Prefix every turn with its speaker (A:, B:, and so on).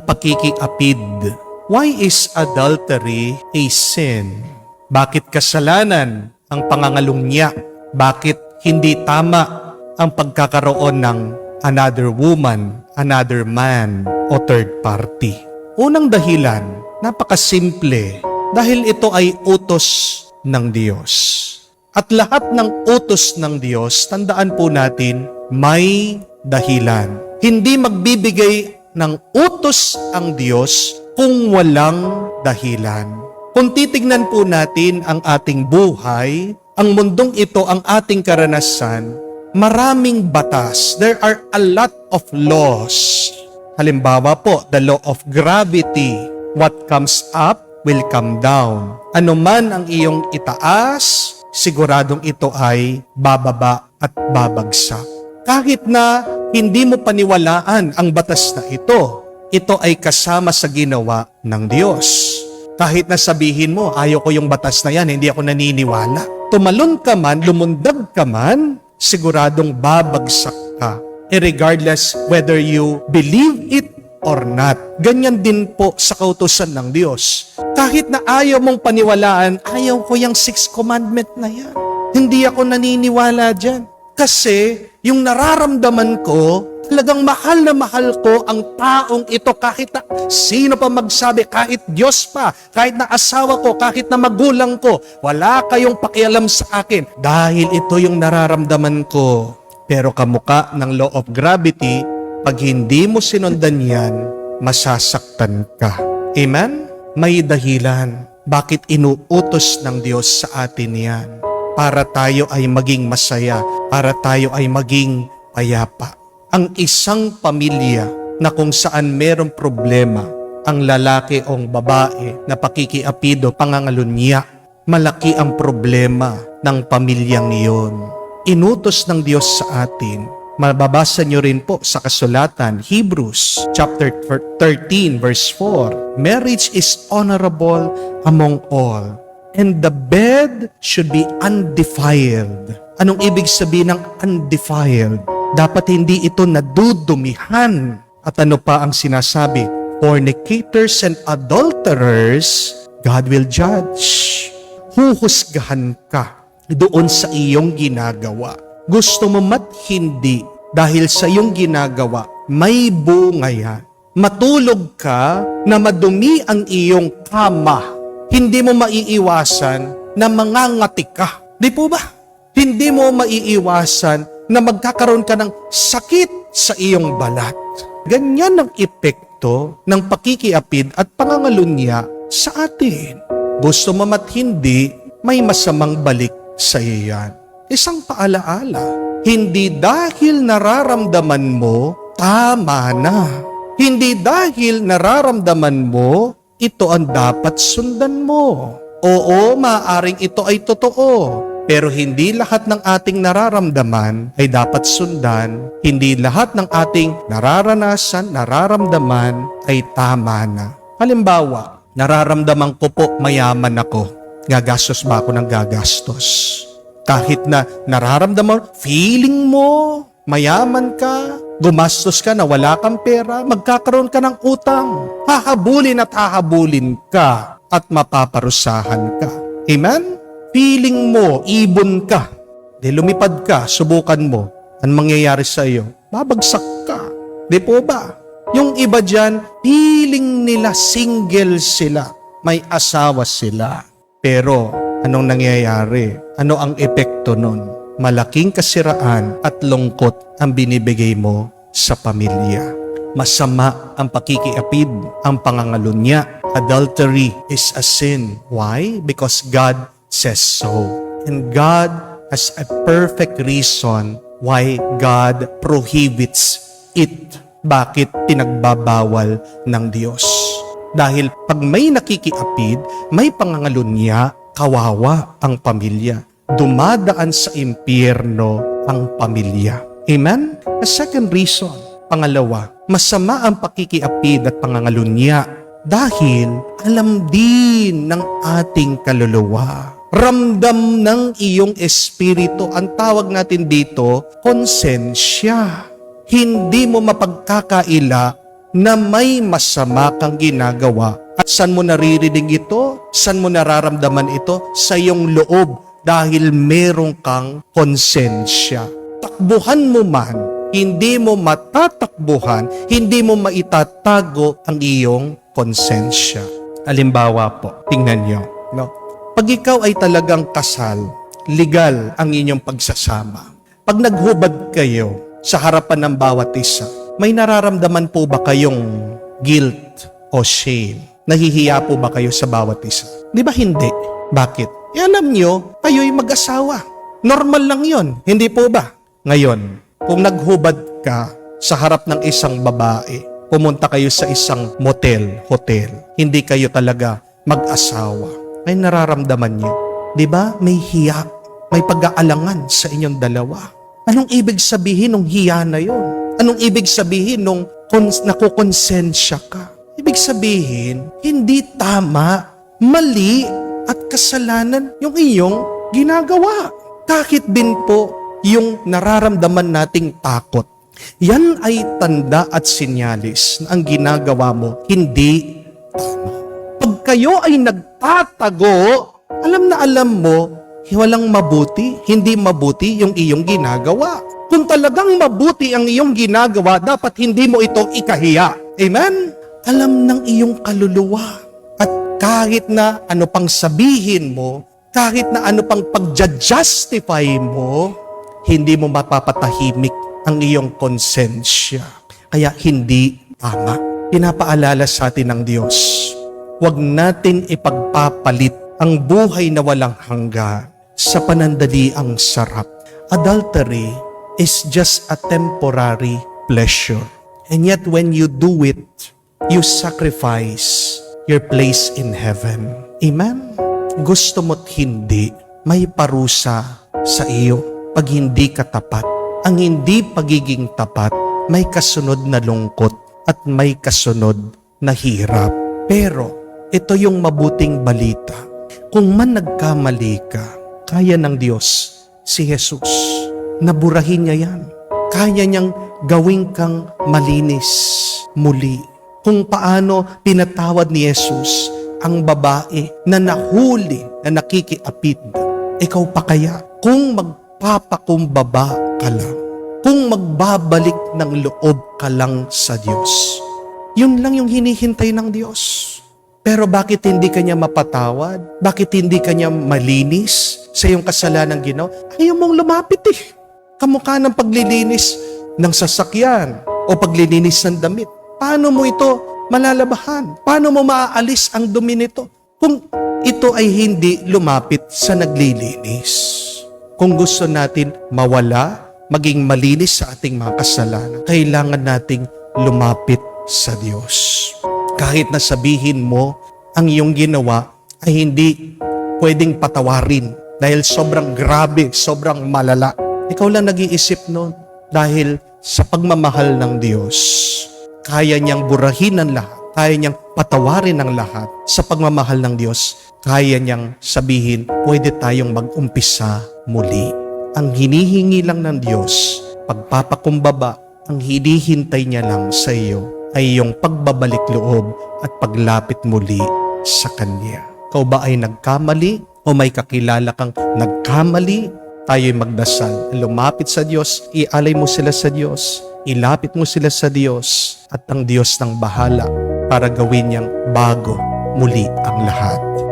A: pakikiapid. Why is adultery a sin? Bakit kasalanan ang pangangalunya? Bakit hindi tama ang pagkakaroon ng another woman, another man, o third party? Unang dahilan, napakasimple, dahil ito ay utos ng Diyos. At lahat ng utos ng Diyos, tandaan po natin, may dahilan. Hindi magbibigay ng utos ang Diyos kung walang dahilan. Kung titignan po natin ang ating buhay, ang mundong ito, ang ating karanasan, maraming batas. There are a lot of laws. Halimbawa po, the law of gravity. What comes up will come down. Ano man ang iyong itaas, siguradong ito ay bababa at babagsak. Kahit na hindi mo paniwalaan ang batas na ito ay kasama sa ginawa ng Diyos. Kahit na sabihin mo, ayaw ko yung batas na yan, hindi ako naniniwala. Tumalon ka man, lumundag ka man, siguradong babagsak ka. Regardless whether you believe it or not. Ganyan din po sa kautusan ng Diyos. Kahit na ayaw mong paniwalaan, ayaw ko yung 6 commandment na yan. Hindi ako naniniwala dyan. Kasi yung nararamdaman ko, talagang mahal na mahal ko ang taong ito kahit na sino pa magsabi, kahit Diyos pa, kahit na asawa ko, kahit na magulang ko, wala kayong pakialam sa akin dahil ito yung nararamdaman ko. Pero kamuka ng law of gravity, pag hindi mo sinundan yan, masasaktan ka. Amen? May dahilan. Bakit inuutos ng Diyos sa atin yan? Para tayo ay maging masaya, para tayo ay maging payapa. Ang isang pamilya na kung saan merong problema, ang lalaki o babae na pakikiapido, pangangalunya, malaki ang problema ng pamilyang iyon. Inutos ng Diyos sa atin. Mababasa nyo rin po sa kasulatan, Hebrews chapter 13 verse 4. Marriage is honorable among all, and the bed should be undefiled. Anong ibig sabihin ng undefiled? Dapat hindi ito nadudumihan. At ano pa ang sinasabi? Fornicators and adulterers, God will judge. Huhusgahan ka doon sa iyong ginagawa. Gusto mo mat hindi, dahil sa iyong ginagawa, may bunga yan. Matulog ka na madumi ang iyong kama. Hindi mo maiiwasan na mangangati ka. Di po ba? Hindi mo maiiwasan na magkakaroon ka ng sakit sa iyong balat. Ganyan ang epekto ng pakikiapid at pangangalunya sa atin. Gusto mo mat hindi, may masamang balik sa iyo yan. Isang paalaala, hindi dahil nararamdaman mo, tama na. Hindi dahil nararamdaman mo, ito ang dapat sundan mo. Oo, maaaring ito ay totoo. Pero hindi lahat ng ating nararamdaman ay dapat sundan. Hindi lahat ng ating nararanasan, nararamdaman ay tama na. Halimbawa, nararamdaman ko po mayaman ako. Gagastos ba ako ng gagastos? Kahit na nararamdaman, feeling mo, mayaman ka, gumastos ka na wala kang pera, magkakaroon ka ng utang. Hahabulin at hahabulin ka at mapaparusahan ka. Amen? Feeling mo, ibon ka. Di lumipad ka, subukan mo. Ang mangyayari sa iyo? Babagsak ka. Di po ba? Yung iba dyan, feeling nila single sila. May asawa sila. Pero, anong nangyayari? Ano ang epekto nun? Malaking kasiraan at lungkot ang binibigay mo sa pamilya. Masama ang pakikiapid, ang pangangalunya. Adultery is a sin. Why? Because God says so. And God has a perfect reason why God prohibits it. Bakit pinagbabawal ng Diyos? Dahil pag may nakikiapid, may pangangalunya, kawawa ang pamilya. Dumadaan sa impyerno ang pamilya. Amen? A second reason, pangalawa, masama ang pakikiapid at pangangalunya dahil alam din ng ating kaluluwa. Ramdam ng iyong espiritu, ang tawag natin dito, konsensya. Hindi mo mapagkakaila na may masama kang ginagawa. At saan mo naririnig ito? Saan mo nararamdaman ito? Sa iyong loob, dahil meron kang konsensya. Takbuhan mo man, hindi mo matatakbuhan, hindi mo maitatago ang iyong konsensya. Halimbawa po, tingnan nyo. No? Pag ikaw ay talagang kasal, legal ang inyong pagsasama. Pag naghubad kayo sa harapan ng bawat isa, may nararamdaman po ba kayong guilt o shame? Nahihiya po ba kayo sa bawat isa? Di ba hindi? Bakit? Alam nyo, kayo'y mag-asawa. Normal lang yon, hindi po ba? Ngayon, kung naghubad ka sa harap ng isang babae, pumunta kayo sa isang motel, hotel, hindi kayo talaga mag-asawa. Ay nararamdaman nyo. Di ba? May hiya, may pag-aalangan sa inyong dalawa. Anong ibig sabihin ng hiya na yon? Anong ibig sabihin nung nakukonsensya ka? Ibig sabihin, hindi tama, mali at kasalanan yung iyong ginagawa. Kahit din po yung nararamdaman nating takot. Yan ay tanda at sinyalis na ang ginagawa mo hindi tama. Pag kayo ay nagtatago, alam na alam mo, walang mabuti, hindi mabuti yung iyong ginagawa. Kung talagang mabuti ang iyong ginagawa, dapat hindi mo ito ikahiya. Amen? Alam ng iyong kaluluwa. At kahit na ano pang sabihin mo, kahit na ano pang pag-justify mo, hindi mo mapapatahimik ang iyong konsensya. Kaya hindi tama. Pinapaalala sa atin ng Diyos, huwag natin ipagpapalit ang buhay na walang hanggan sa panandali ang sarap. Adultery is just a temporary pleasure. And yet when you do it, you sacrifice your place in heaven. Amen? Gusto mo't hindi, may parusa sa iyo pag hindi ka tapat. Ang hindi pagiging tapat, may kasunod na lungkot at may kasunod na hirap. Pero ito yung mabuting balita. Kung man nagkamali ka, kaya ng Diyos si Jesus. Naburahin niya yan. Kaya niyang gawin kang malinis muli. Kung paano pinatawad ni Jesus ang babae na nahuli, na nakikiapid. Ikaw pa kaya? Kung magpapakumbaba ka lang, kung magbabalik ng loob ka lang sa Diyos, yun lang yung hinihintay ng Diyos. Pero bakit hindi ka niya mapatawad? Bakit hindi ka niya malinis sa iyong kasalanan ginawa? Ayaw mong lumapit eh. Kamukha ng paglilinis ng sasakyan o paglilinis ng damit. Paano mo ito malalabahan? Paano mo maaalis ang dumi nito kung ito ay hindi lumapit sa naglilinis? Kung gusto natin mawala, maging malinis sa ating mga kasalanan, kailangan nating lumapit sa Diyos. Kahit na sabihin mo, ang iyong ginawa ay hindi pwedeng patawarin dahil sobrang grabe, sobrang malala. Ikaw lang nag-iisip nun dahil sa pagmamahal ng Diyos, kaya niyang burahin ang lahat, kaya niyang patawarin ang lahat. Sa pagmamahal ng Diyos, kaya niyang sabihin, pwede tayong mag-umpisa muli. Ang hinihingi lang ng Diyos, pagpapakumbaba, ang hinihintay niya lang sa iyo ay yung pagbabalik loob at paglapit muli sa Kanya. Ikaw ba ay nagkamali o may kakilala kang nagkamali? Tayo'y magdasal, lumapit sa Diyos, ialay mo sila sa Diyos, ilapit mo sila sa Diyos, at ang Diyos nang bahala para gawin niyang bago muli ang lahat.